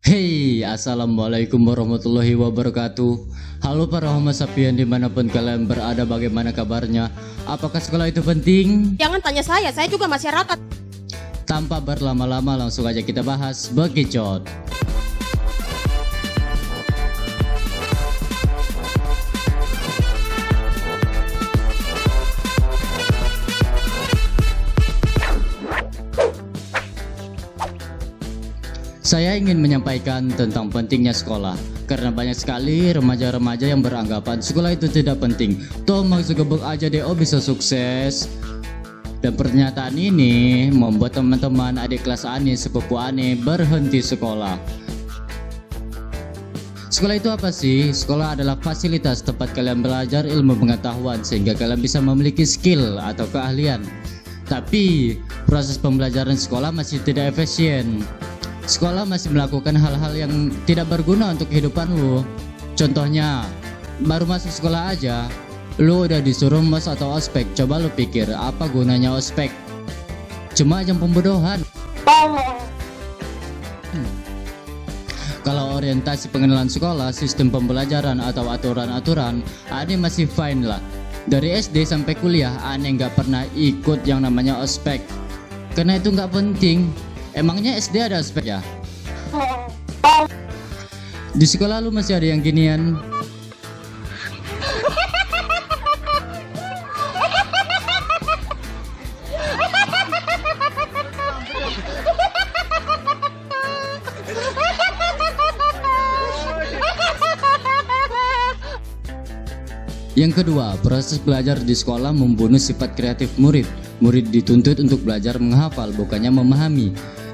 Hey, assalamualaikum warahmatullahi wabarakatuh. Halo para homo sapien dimanapun kalian berada, bagaimana kabarnya? Apakah sekolah itu penting? Jangan tanya saya juga masyarakat. Tanpa berlama-lama langsung aja kita bahas Bekicot. Saya ingin menyampaikan tentang pentingnya sekolah karena banyak sekali remaja-remaja yang beranggapan sekolah itu tidak penting. Toh Mark Zuckerberg aja DO bisa sukses. Dan pernyataan ini membuat teman-teman adik kelas Ani, sepupu Ani berhenti sekolah. Sekolah itu apa sih? Sekolah adalah fasilitas tempat kalian belajar ilmu pengetahuan sehingga kalian bisa memiliki skill atau keahlian. Tapi proses pembelajaran sekolah masih tidak efisien. Sekolah masih melakukan hal-hal yang tidak berguna untuk kehidupan lu. Contohnya, baru masuk sekolah aja, lu udah disuruh mos atau ospek. Coba lu pikir, apa gunanya ospek? Cuma ajang pembodohan. Kalau orientasi pengenalan sekolah, sistem pembelajaran atau aturan-aturan, Ane masih fine lah. Dari SD sampai kuliah, Ane nggak pernah ikut yang namanya ospek. Karena itu nggak penting. Emangnya SD ada ospek ya? Di sekolah lu masih ada yang ginian. Yang kedua, proses belajar di sekolah membunuh sifat kreatif murid. Murid dituntut untuk belajar menghafal, bukannya memahami.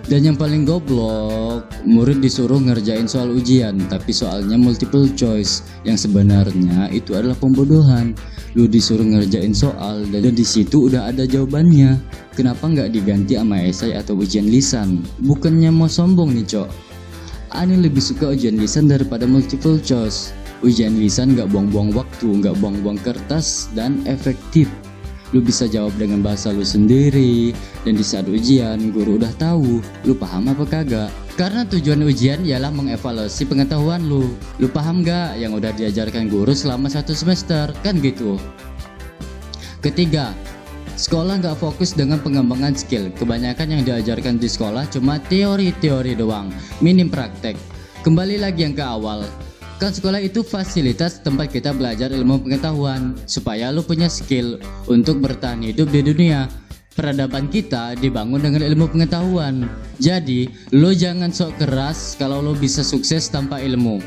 Dan yang paling goblok, murid disuruh ngerjain soal ujian, tapi soalnya multiple choice, yang sebenarnya itu adalah pembodohan. Lu disuruh ngerjain soal dan di situ udah ada jawabannya. Kenapa nggak diganti sama esai atau ujian lisan? Bukannya mau sombong nih, Cok. Ani lebih suka ujian lisan daripada multiple choice. Ujian lisan nggak buang-buang waktu, nggak buang-buang kertas, dan efektif. Lu bisa jawab dengan bahasa lu sendiri, dan di saat ujian guru udah tahu lu paham apa kagak. Karena tujuan ujian ialah mengevaluasi pengetahuan lu. Lu paham gak yang udah diajarkan guru selama 1 semester, kan gitu. Ketiga, sekolah nggak fokus dengan pengembangan skill. Kebanyakan yang diajarkan di sekolah cuma teori-teori doang, minim praktek. Kembali lagi yang ke awal, kan sekolah itu fasilitas tempat kita belajar ilmu pengetahuan supaya lu punya skill untuk bertahan hidup di dunia. Peradaban kita dibangun dengan ilmu pengetahuan. Jadi, lu jangan sok keras kalau lu bisa sukses tanpa ilmu.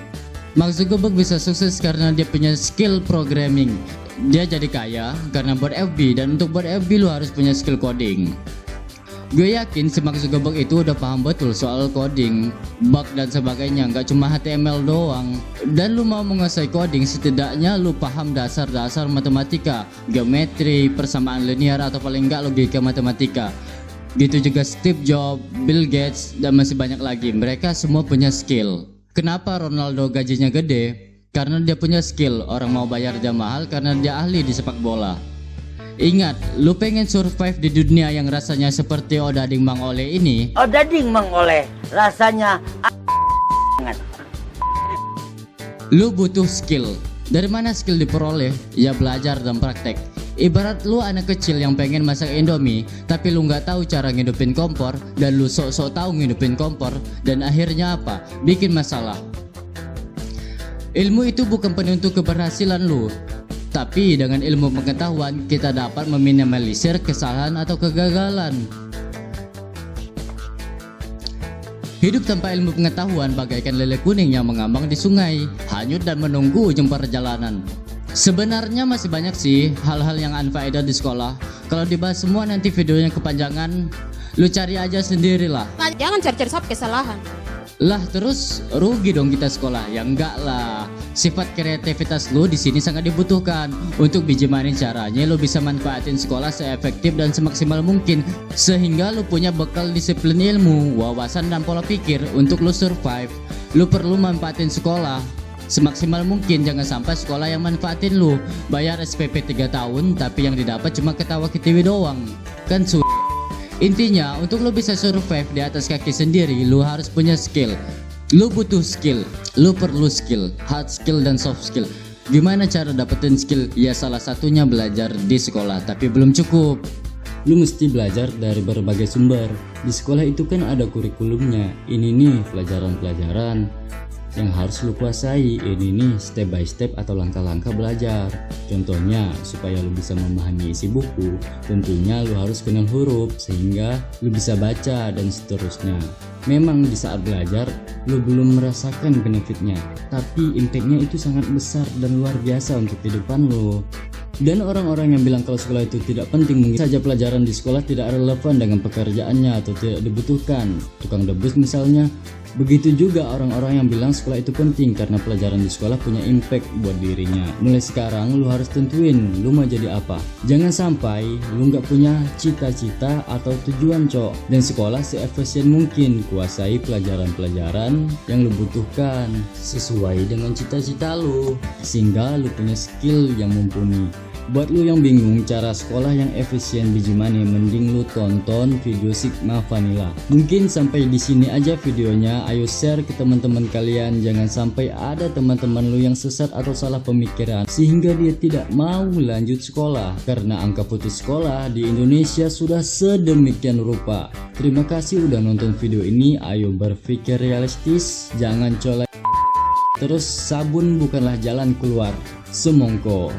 Mark Zuckerberg bisa sukses karena dia punya skill programming. Dia jadi kaya karena buat FB, dan untuk buat FB lu harus punya skill coding. Gue yakin si Mark Zuckerberg itu udah paham betul soal coding, bug dan sebagainya, nggak cuma HTML doang. Dan lu mau menguasai coding, setidaknya lu paham dasar-dasar matematika, geometri, persamaan linear, atau paling nggak logika matematika. Gitu juga Steve Jobs, Bill Gates, dan masih banyak lagi. Mereka semua punya skill. Kenapa Ronaldo gajinya gede? Karena dia punya skill. Orang mau bayar dia mahal karena dia ahli di sepak bola. Ingat, lu pengen survive di dunia yang rasanya seperti Odading Mang Oleh ini. Odading Mang Oleh, rasanya banget. Lu butuh skill. Dari mana skill diperoleh? Ya belajar dan praktek. Ibarat lu anak kecil yang pengen masak Indomie, tapi lu nggak tahu cara ngidupin kompor, dan lu sok-sok tahu ngidupin kompor, dan akhirnya apa? Bikin masalah. Ilmu itu bukan penentu keberhasilan lu. Tapi dengan ilmu pengetahuan kita dapat meminimalisir kesalahan atau kegagalan. Hidup tanpa ilmu pengetahuan bagaikan lele kuning yang mengambang di sungai, hanyut dan menunggu ujung perjalanan. Sebenarnya masih banyak sih hal-hal yang unfaedah di sekolah. Kalau dibahas semua nanti videonya kepanjangan. Lu cari aja sendirilah. Jangan cari-cari sab kesalahan. Lah terus rugi dong kita sekolah? Ya enggak lah. Sifat kreativitas lu di sini sangat dibutuhkan. Untuk bijimanin caranya lu bisa manfaatin sekolah seefektif dan semaksimal mungkin sehingga lu punya bekal disiplin ilmu, wawasan dan pola pikir untuk lu survive. Lu perlu manfaatin sekolah semaksimal mungkin. Jangan sampai sekolah yang manfaatin lu. Bayar SPP 3 tahun tapi yang didapat cuma ketawa ketiwi doang. Kan Intinya, untuk lo bisa survive di atas kaki sendiri, lo harus punya skill. Lu butuh skill, lu perlu skill, hard skill dan soft skill. Gimana cara dapetin skill? Ya salah satunya belajar di sekolah, tapi belum cukup. Lu mesti belajar dari berbagai sumber. Di sekolah itu kan ada kurikulumnya. Ini nih pelajaran-pelajaran yang harus lu kuasai. Ini nih step by step atau langkah-langkah belajar. Contohnya, supaya lu bisa memahami isi buku, tentunya lu harus kenal huruf sehingga lu bisa baca dan seterusnya. Memang di saat belajar lu belum merasakan benefitnya, tapi impactnya itu sangat besar dan luar biasa untuk kehidupan lu. Dan orang-orang yang bilang kalau sekolah itu tidak penting, mungkin saja pelajaran di sekolah tidak relevan dengan pekerjaannya atau tidak dibutuhkan. Tukang debus misalnya. Begitu juga orang-orang yang bilang sekolah itu penting karena pelajaran di sekolah punya impact buat dirinya. Mulai sekarang lu harus tentuin lu mau jadi apa. Jangan sampai lu nggak punya cita-cita atau tujuan dan sekolah seefisien mungkin. Kuasai pelajaran-pelajaran yang lu butuhkan sesuai dengan cita-cita lu, sehingga lu punya skill yang mumpuni. Buat lu yang bingung cara sekolah yang efisien biji money, mending lu tonton video Sigma Vanilla. Mungkin sampai di sini aja videonya. Ayo share ke teman-teman kalian. Jangan sampai ada teman-teman lu yang sesat atau salah pemikiran sehingga dia tidak mau lanjut sekolah karena angka putus sekolah di Indonesia sudah sedemikian rupa. Terima kasih udah nonton video ini. Ayo berpikir realistis, jangan colek. Terus sabun bukanlah jalan keluar. Semongko.